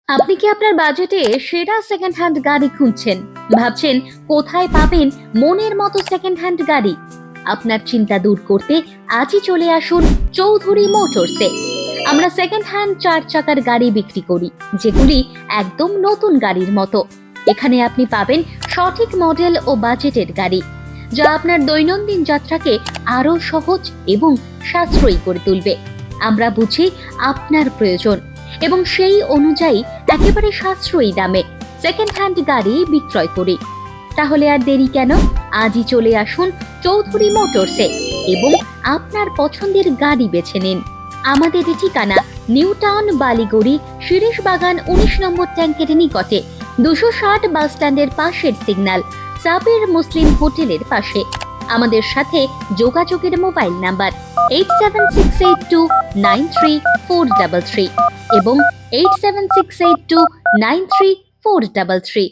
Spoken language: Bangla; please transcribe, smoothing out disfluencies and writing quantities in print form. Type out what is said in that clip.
আপনি কি আপনার বাজেটে সেরা সেকেন্ড হ্যান্ড গাড়ি খুঁজছেন? ভাবছেন কোথায় পাবেন মনের মতো সেকেন্ড হ্যান্ড গাড়ি? আপনার চিন্তা দূর করতে আজই চলে আসুন চৌধুরী মোটরসে। আমরা সেকেন্ড হ্যান্ড 4 চাকার গাড়ি বিক্রি করি, যেগুলি একদম নতুন গাড়ির মতো। এখানে আপনি পাবেন সঠিক মডেল ও বাজেটের গাড়ি, যা আপনার দৈনন্দিন যাত্রাকে আরো সহজ এবং সাশ্রয়ী করে তুলবে। আমরা বুঝি আপনার প্রয়োজন এবং সেই অনুযায়ী একেবারে সাশ্রয়ী দামে সেকেন্ড হ্যান্ড গাড়ি বিক্রয় করি। তাহলে আর দেরি কেন? আজই চলে আসুন চৌধুরী মোটরসে এবং আপনার পছন্দের গাড়ি বেছে নিন। আমাদের ঠিকানা নিউ টাউন, বালিগড়ি, শিরিষ বাগান, 19 নম্বর ট্যাঙ্কের নিকটে, 260 বাস স্ট্যান্ডের পাশের সিগন্যাল, সাবির মুসলিম হোটেলের পাশে। আমাদের সাথে যোগাযোগের মোবাইল নাম্বার 8768293433 এবং 8768293433।